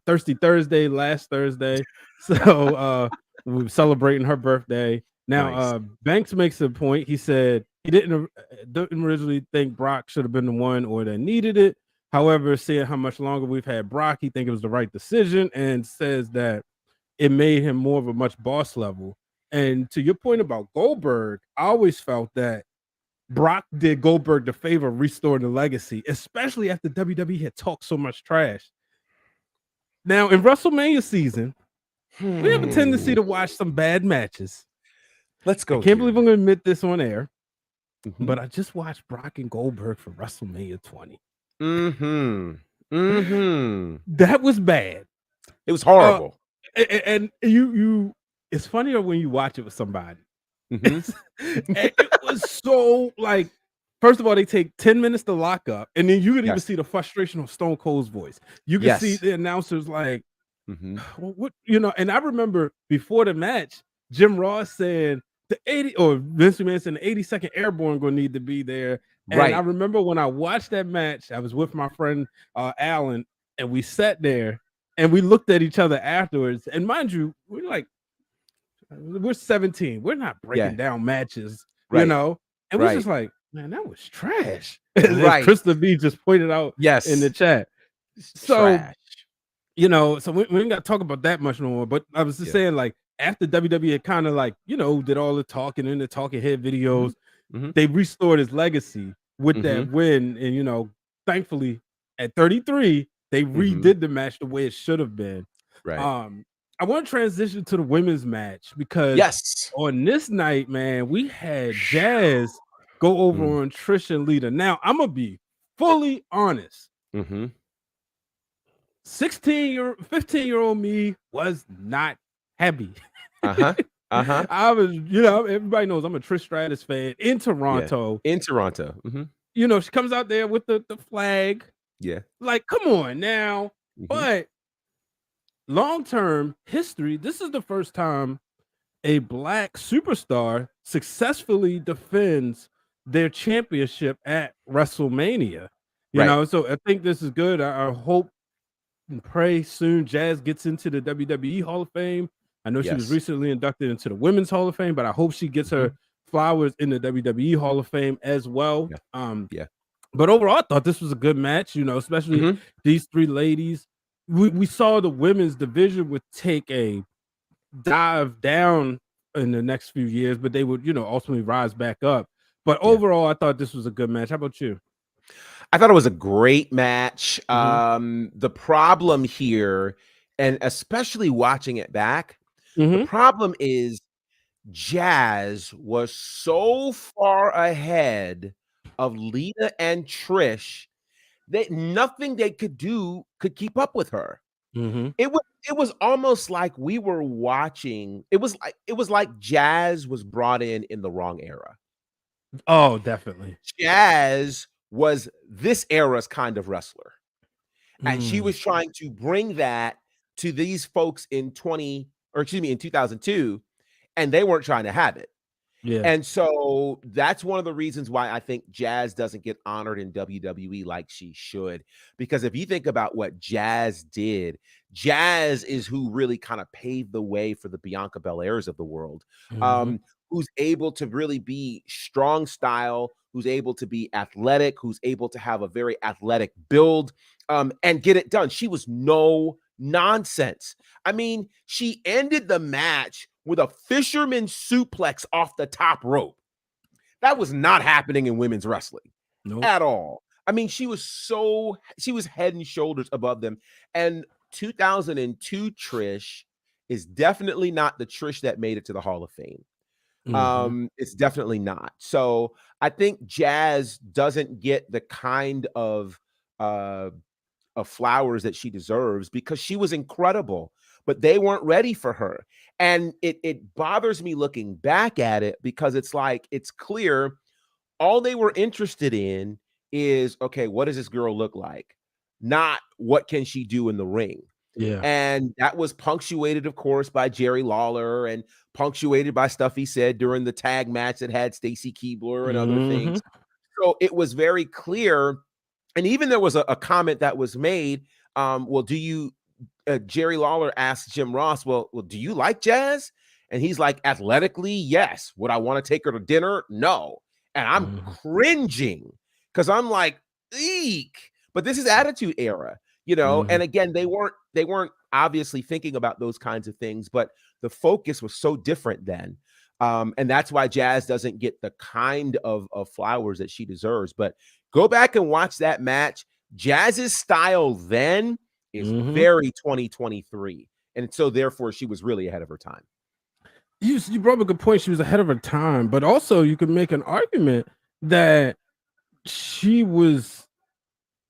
Thirsty Thursday last Thursday, so we were celebrating her birthday. Now, Banks makes a point. He said he didn't originally think Brock should have been the one or that needed it, However, seeing how much longer we've had Brock, he think it was the right decision and says that it made him more of a much boss level. And to your point about Goldberg, I always felt that Brock did Goldberg the favor of restoring the legacy, especially after WWE had talked so much trash. Now, in WrestleMania season, we have a tendency to watch some bad matches. Let's go. I can't believe I'm going to admit this on air, Mhm. but I just watched Brock and Goldberg for WrestleMania 20. That was bad. It was horrible. And you it's funnier when you watch it with somebody. And it was so like, first of all, they take 10 minutes to lock up, and then you could even see the frustration of Stone Cold's voice. You can see the announcers like, what, you know. And I remember before the match, Jim Ross saying the 80 or Vince McMahon saying the 82nd Airborne gonna need to be there. And I remember when I watched that match, I was with my friend Alan, and we sat there and we looked at each other afterwards. And mind you, we're like, we're 17. We're not breaking down matches, you know. And we're just like, man, that was trash. As Krista B just pointed out in the chat. So, you know, so we ain't got to talk about that much no more. But I was just saying, like, after WWE had kind of like, you know, did all the talking in the talking head videos, they restored his legacy with that win. And, you know, thankfully at 33, they redid the match the way it should have been. I want to transition to the women's match because on this night, man, we had Jazz go over on Trish and Lita. Now, I'm going to be fully honest. 15-year-old me was not happy. I was, you know, everybody knows I'm a Trish Stratus fan in Toronto. You know, she comes out there with the flag. Like, come on now. But long-term history, this is the first time a black superstar successfully defends their championship at WrestleMania. You know, so I think this is good. I hope and pray soon Jazz gets into the WWE Hall of Fame. I know she was recently inducted into the Women's Hall of Fame, but I hope she gets her flowers in the WWE Hall of Fame as well. But overall, I thought this was a good match, you know, especially these three ladies. We saw the women's division would take a dive down in the next few years, but they would, you know, ultimately rise back up. But overall, I thought this was a good match. How about you? I thought it was a great match. The problem here, and especially watching it back, the problem is Jazz was so far ahead of Lita and Trish that nothing they could do could keep up with her. It was almost like we were watching. It was like Jazz was brought in the wrong era. Oh, definitely. Jazz was this era's kind of wrestler, and she was trying to bring that to these folks in 2002, and they weren't trying to have it. And so that's one of the reasons why I think Jazz doesn't get honored in WWE like she should. Because if you think about what Jazz did, Jazz is who really kind of paved the way for the Bianca Belairs of the world, who's able to really be strong style, who's able to be athletic, who's able to have a very athletic build, and get it done. She was no nonsense. I mean, she ended the match with a fisherman suplex off the top rope. That was not happening in women's wrestling at all. I mean, she was head and shoulders above them. And 2002 Trish is definitely not the Trish that made it to the Hall of Fame. It's definitely not. So I think Jazz doesn't get the kind of flowers that she deserves because she was incredible, but they weren't ready for her. And it bothers me looking back at it because it's like, it's clear all they were interested in is, okay, what does this girl look like? Not what can she do in the ring? And that was punctuated, of course, by Jerry Lawler and punctuated by stuff he said during the tag match that had Stacy Keibler and other things. So it was very clear. And even there was a comment that was made. Well, do you, Jerry Lawler asked Jim Ross, well, do you like Jazz? And he's like, athletically, yes. Would I want to take her to dinner? No. And I'm cringing because I'm like, eek. But this is Attitude Era, you know, and again, they weren't obviously thinking about those kinds of things, but the focus was so different then. And that's why Jazz doesn't get the kind of flowers that she deserves. But go back and watch that match. Jazz's style then is very 2023. And so therefore she was really ahead of her time. You brought up a good point. She was ahead of her time, but also you could make an argument that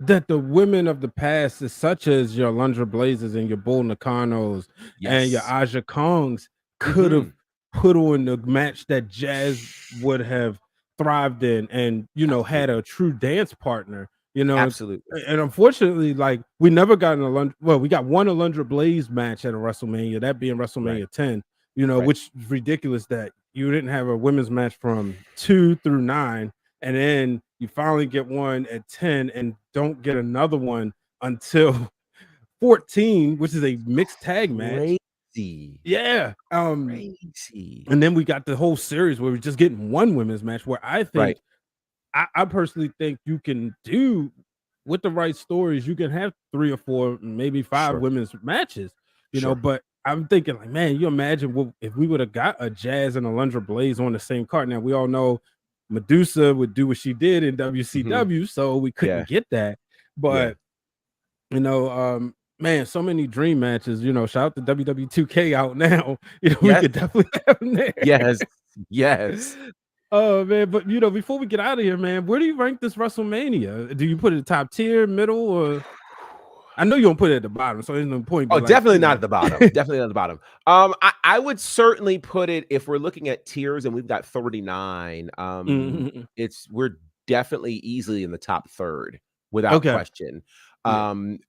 that the women of the past, is such as your Alundra Blazes and your Bull Nakanos and your Aja Kongs, could have put on the match that Jazz would have thrived in, and had a true dance partner. Absolutely. And unfortunately, like, we never got we got one Alundra Blaze match at a WrestleMania, that being WrestleMania 10. Which is ridiculous that you didn't have a women's match from 2 through 9, and then you finally get one at 10 and don't get another one until 14, which is a mixed tag match. Crazy. Yeah. Crazy. And then we got the whole series where we're just getting one women's match, where I think I personally think you can do, with the right stories, you can have 3 or 4, maybe 5 women's matches, but I'm thinking, like, man, you imagine if we would have got a Jazz and Alundra Blaze on the same card. Now, we all know Medusa would do what she did in WCW, so we couldn't get that. But, man, so many dream matches. Shout out to WWE 2K out now. We could definitely have them there. Yes. Oh, man, but, before we get out of here, man, where do you rank this WrestleMania? Do you put it top tier, middle, or... I know you don't put it at the bottom, so there's no point. Oh, definitely not at the bottom. Definitely not at the bottom. I would certainly put it, if we're looking at tiers and we've got 39. We're definitely easily in the top third without question.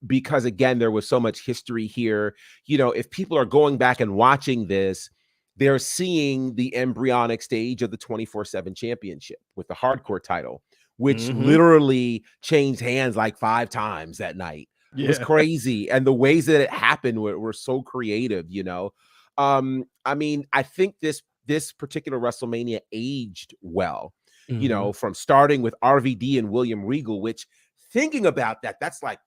Because again, there was so much history here. If people are going back and watching this, they're seeing the embryonic stage of the 24/7 championship with the hardcore title, which literally changed hands like 5 times that night. It was crazy. And the ways that it happened were so creative, I mean, I think this particular WrestleMania aged well, from starting with RVD and William Regal, which, thinking about that, that's like,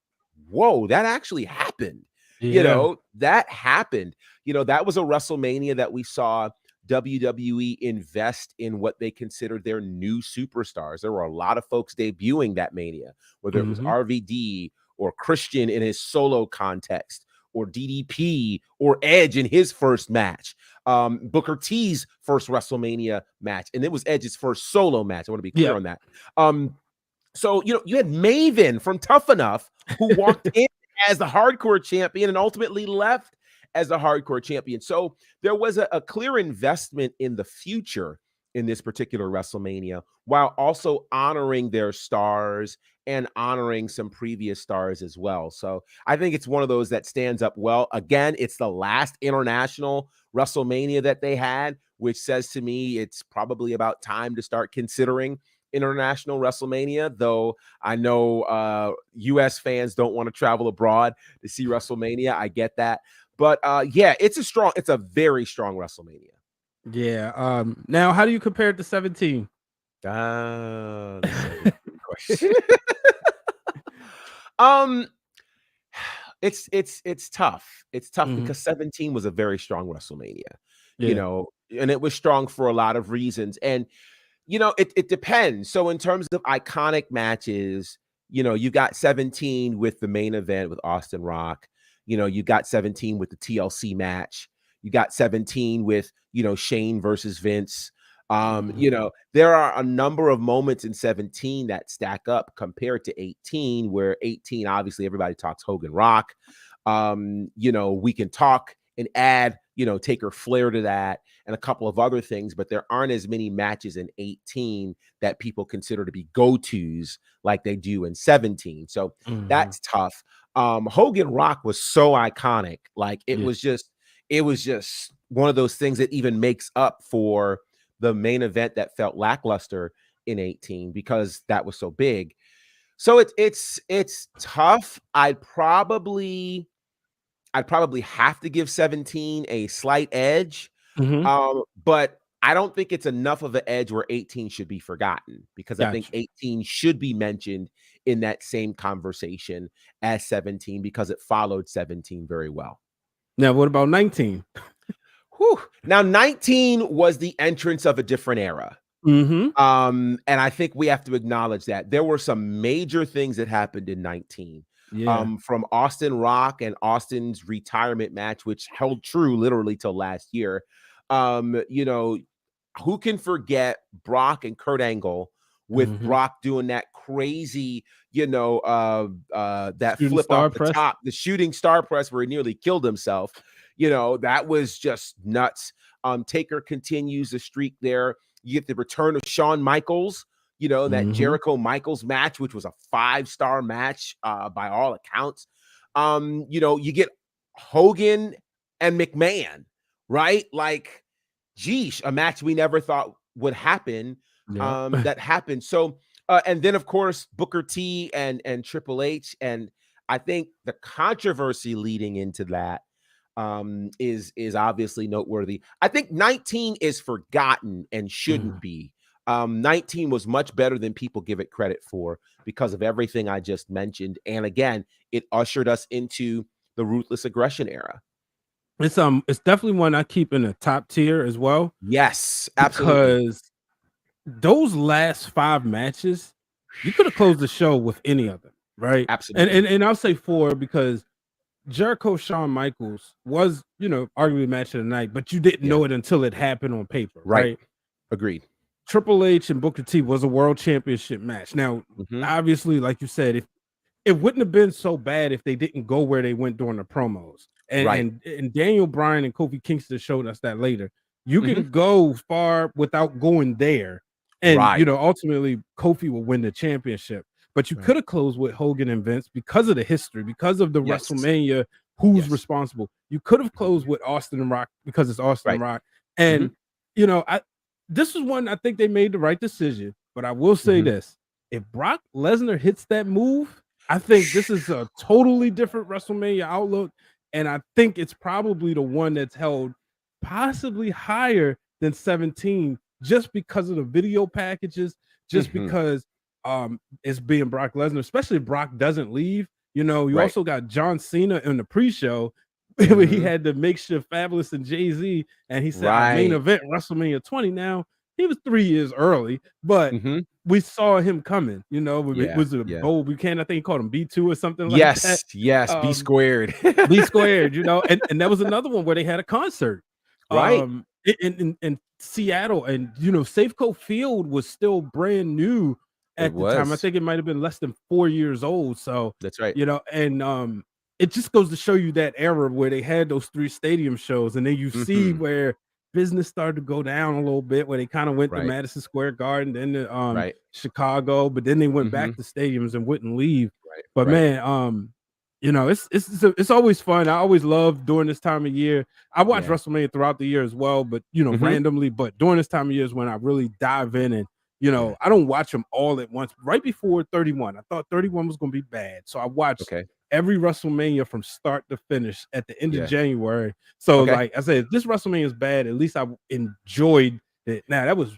whoa, that actually happened. That happened. That was a WrestleMania that we saw WWE invest in what they considered their new superstars. There were a lot of folks debuting that Mania, whether it was RVD or Christian in his solo context, or DDP or Edge in his first match, Booker T's first WrestleMania match, and it was Edge's first solo match. I want to be clear on that. So, you had Maven from Tough Enough, who walked in as the hardcore champion and ultimately left as the hardcore champion. So there was a clear investment in the future in this particular WrestleMania, while also honoring their stars and honoring some previous stars as well. So I think it's one of those that stands up well. Again, it's the last international WrestleMania that they had, which says to me it's probably about time to start considering international WrestleMania, though I know US fans don't want to travel abroad to see WrestleMania. I get that. But it's a very strong WrestleMania. Yeah. Now, how do you compare it to 17? Question. It's tough. It's tough because 17 was a very strong WrestleMania, and it was strong for a lot of reasons. And, it depends. So in terms of iconic matches, you got 17 with the main event with Austin Rock. You got 17 with the TLC match. You got 17 with, Shane versus Vince. There are a number of moments in 17 that stack up compared to 18, where 18, obviously everybody talks Hogan Rock. We can talk and add, Taker Flair to that and a couple of other things, but there aren't as many matches in 18 that people consider to be go-tos like they do in 17. So that's tough. Hogan Rock was so iconic. Like it was just one of those things that even makes up for the main event that felt lackluster in 18 because that was so big. So it's tough. I'd probably have to give 17 a slight edge. But I don't think it's enough of an edge where 18 should be forgotten, because I think 18 should be mentioned in that same conversation as 17 because it followed 17 very well. Now, what about 19? Whew. Now, 19 was the entrance of a different era. Mm-hmm. And I think we have to acknowledge that there were some major things that happened in 19. Yeah. From Austin Rock and Austin's retirement match, which held true literally till last year. You know, who can forget Brock and Kurt Angle with Brock doing that crazy, you know, that shooting flip star off the press. top, the shooting star press where he nearly killed himself. You know, that was just nuts. Taker continues the streak there. You get the return of Shawn Michaels, you know, that Jericho Michaels match, which was a 5-star match by all accounts. You know, you get Hogan and McMahon, right? Like, geesh, a match we never thought would happen. That happened. So, and then of course, Booker T and Triple H. And I think the controversy leading into that is obviously noteworthy. I think 19 is forgotten and shouldn't be. 19 was much better than people give it credit for because of everything I just mentioned. And again, it ushered us into the ruthless aggression era. It's definitely one I keep in the top tier as well. Yes, absolutely. Because those last 5 matches, you could have closed the show with any of them, right? Absolutely. And I'll say 4 because Jericho Shawn Michaels was, you know, arguably the match of the night, but you didn't know it until it happened on paper, right? Agreed. Triple H and Booker T was a world championship match. Now, obviously, like you said, if it wouldn't have been so bad if they didn't go where they went during the promos. And Daniel Bryan and Kofi Kingston showed us that later. You can go far without going there. And, you know, ultimately, Kofi will win the championship. But you could have closed with Hogan and Vince because of the history, because of the WrestleMania, who's responsible. You could have closed with Austin and Rock because it's Austin and Rock. And, you know, this is one I think they made the right decision. But I will say this. If Brock Lesnar hits that move, I think this is a totally different WrestleMania outlook. And I think it's probably the one that's held possibly higher than 17 just because of the video packages, just because it's being Brock Lesnar, especially if Brock doesn't leave. You know, you also got John Cena in the pre-show where he had the makeshift Fabulous and Jay-Z, and he said main event WrestleMania 20. Now, he was 3 years early, but we saw him coming, you know. It was a bold weekend. I think he called him B2 or something like that. Yes, B squared. B squared, you know, and that was another one where they had a concert. In Seattle, and you know, Safeco Field was still brand new at the time. I think it might have been less than 4 years old. So that's right. You know, and it just goes to show you that era where they had those 3 stadium shows, and then you see where business started to go down a little bit, where they kind of went to Madison Square Garden, then to Chicago, but then they went back to stadiums and wouldn't leave. But man, you know, it's always fun. I always love during this time of year. I watch WrestleMania throughout the year as well, but you know, randomly. But during this time of year is when I really dive in, and you know, I don't watch them all at once. Right before 31, I thought 31 was going to be bad, so I watched every WrestleMania from start to finish at the end of January. So like I said, if this WrestleMania is bad, at least I enjoyed it. Now that was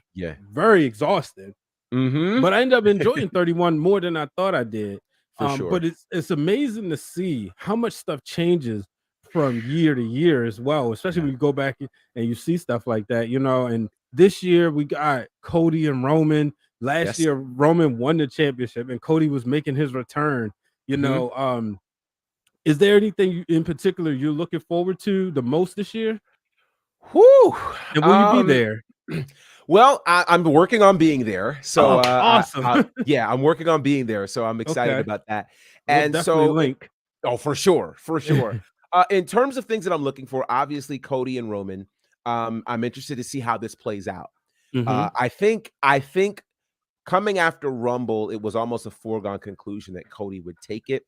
very exhausting, but I ended up enjoying 31 more than I thought I did. But it's amazing to see how much stuff changes from year to year as well, especially when you go back and you see stuff like that, you know. And this year we got Cody and Roman. Last year Roman won the championship and Cody was making his return, you know. Is there anything in particular you're looking forward to the most this year? Whew. And will you be there? Well, I'm working on being there. So awesome. I'm working on being there. So I'm excited about that. And so link. Oh, for sure. In terms of things that I'm looking for, obviously Cody and Roman. I'm interested to see how this plays out. I think coming after Rumble, it was almost a foregone conclusion that Cody would take it.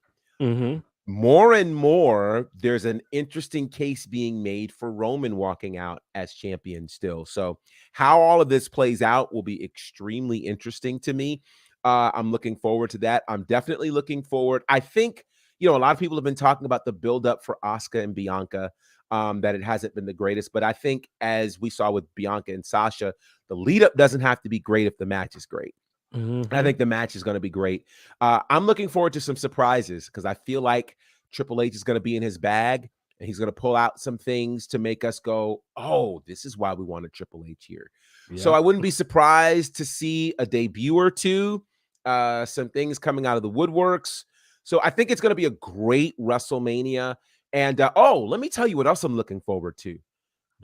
More and more, there's an interesting case being made for Roman walking out as champion still. So how all of this plays out will be extremely interesting to me. I'm looking forward to that. I'm definitely looking forward. I think, you know, a lot of people have been talking about the buildup for Asuka and Bianca, that it hasn't been the greatest. But I think as we saw with Bianca and Sasha, the lead up doesn't have to be great if the match is great. I think the match is going to be great. I'm looking forward to some surprises because I feel like Triple H is going to be in his bag and he's going to pull out some things to make us go, oh, this is why we wanted Triple H here. So I wouldn't be surprised to see a debut or two, some things coming out of the woodworks. So I think it's going to be a great WrestleMania. And let me tell you what else I'm looking forward to.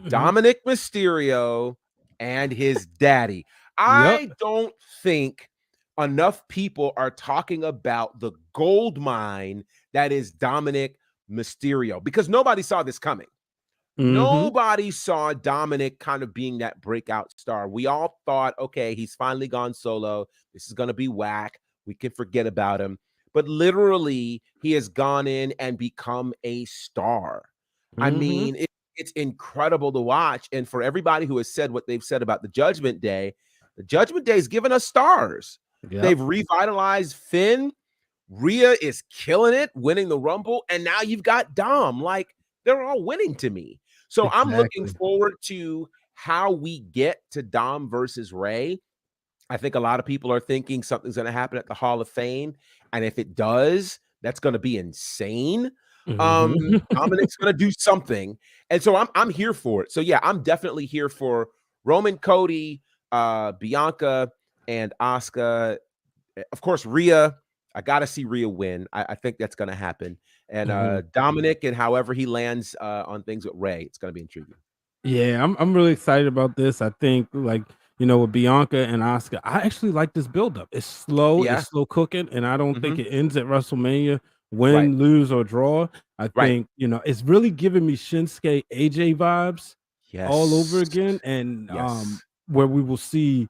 Dominic Mysterio and his daddy. I don't think enough people are talking about the gold mine that is Dominic Mysterio because nobody saw this coming. Nobody saw Dominic kind of being that breakout star. We all thought, okay, he's finally gone solo. This is going to be whack. We can forget about him. But literally, he has gone in and become a star. I mean, it's incredible to watch. And for everybody who has said what they've said about the Judgment Day has given us stars. They've revitalized Finn. Rhea is killing it, winning the Rumble. And now you've got Dom. Like, they're all winning to me. So I'm looking forward to how we get to Dom versus Ray. I think a lot of people are thinking something's going to happen at the Hall of Fame. And if it does, that's going to be insane. Dominic's going to do something. And so I'm here for it. So yeah, I'm definitely here for Roman, Cody, Bianca, and Asuka. Of course, Rhea. I got to see Rhea win. I think that's going to happen. And Dominic and however he lands on things with Ray, it's going to be intriguing. Yeah, I'm really excited about this. I think with Bianca and Asuka, I actually like this buildup. It's slow, it's slow cooking, and I don't think it ends at WrestleMania. Win, lose, or draw. I think it's really giving me Shinsuke AJ vibes all over again, and where we will see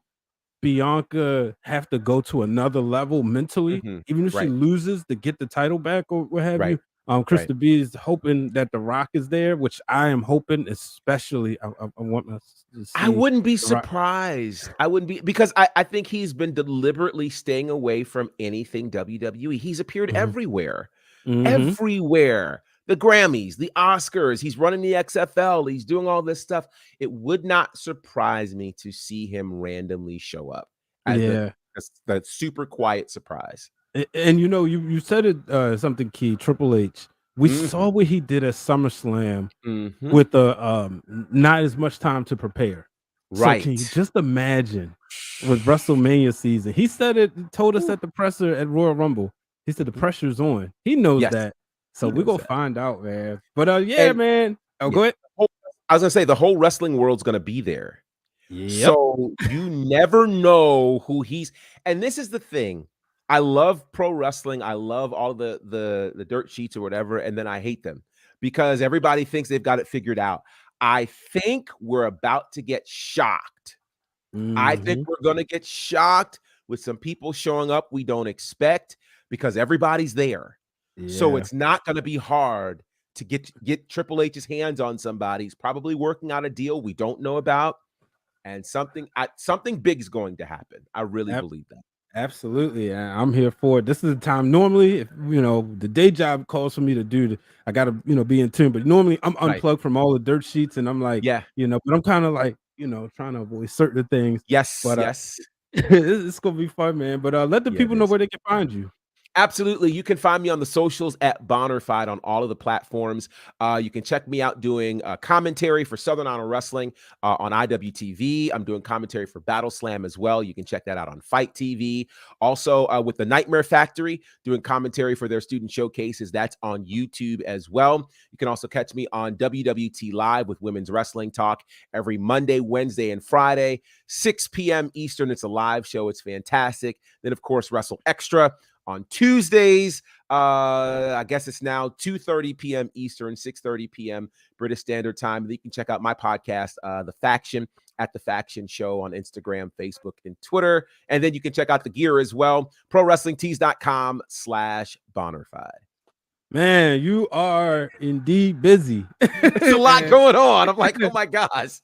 Bianca have to go to another level mentally, even if she loses to get the title back or what have you. Krista B is hoping that The Rock is there, which I am hoping, especially. I want to see I wouldn't be surprised. I wouldn't be, because I think he's been deliberately staying away from anything WWE. He's appeared everywhere, everywhere. The Grammys, the Oscars, he's running the XFL, he's doing all this stuff. It would not surprise me to see him randomly show up as the super quiet surprise. And you said it something key, Triple H. We saw what he did at SummerSlam with not as much time to prepare. Right. So can you just imagine with WrestleMania season? He said it, told us at the presser at Royal Rumble. He said the pressure's on. He knows that. So we're going to find out, man. But man. Oh, go ahead. I was going to say, the whole wrestling world's going to be there. So you never know who he's. And this is the thing. I love pro wrestling. I love all the dirt sheets or whatever. And then I hate them because everybody thinks they've got it figured out. I think we're about to get shocked. I think we're going to get shocked with some people showing up we don't expect because everybody's there. So it's not going to be hard to get Triple H's hands on somebody. He's probably working out a deal we don't know about, and something big is going to happen. I really believe that. Absolutely. I'm here for it. This is the time. Normally, if the day job calls for me to do I got to be in tune, but normally I'm unplugged from all the dirt sheets and I'm like, but I'm kind of like, trying to avoid certain things. But it's going to be fun, man. But let the people know where they can find you. Absolutely. You can find me on the socials at Bonnerfied on all of the platforms. You can check me out doing commentary for Southern Honor Wrestling on IWTV. I'm doing commentary for Battle Slam as well. You can check that out on Fight TV. Also with the Nightmare Factory, doing commentary for their student showcases. That's on YouTube as well. You can also catch me on WWT Live with Women's Wrestling Talk every Monday, Wednesday, and Friday, 6 p.m. Eastern. It's a live show. It's fantastic. Then, of course, Wrestle Extra on Tuesdays. I guess it's now 2:30 p.m. Eastern, 6:30 p.m. British Standard Time. And you can check out my podcast, The Faction, at The Faction Show on Instagram, Facebook, and Twitter. And then you can check out the gear as well, ProWrestlingTees.com/Bonnerfied. Man, you are indeed busy. There's a lot going on. I'm like, oh my gosh.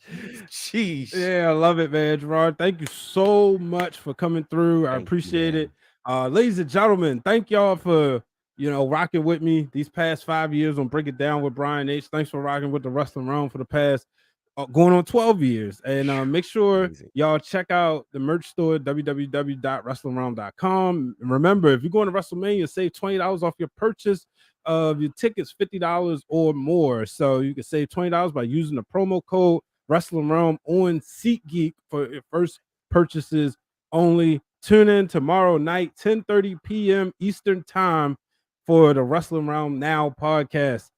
Jeez. Yeah, I love it, man. Gerard, thank you so much for coming through. I appreciate it. Ladies and gentlemen, thank y'all for rocking with me these past 5 years on Break It Down with Brian H. Thanks for rocking with the Wrestling Wrealm for the past going on 12 years. And make sure Amazing. y'all check out the merch store, www.wrestlingwrealm.com. And remember, if you're going to WrestleMania, save $20 off your purchase of your tickets, $50 or more. So you can save $20 by using the promo code Wrestling Wrealm on SeatGeek for your first purchases only. Tune in tomorrow night, 10:30 p.m. Eastern Time for the Wrestling Wrealm Now podcast.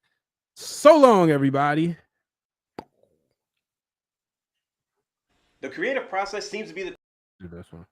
So long, everybody. The creative process seems to be the Do this one.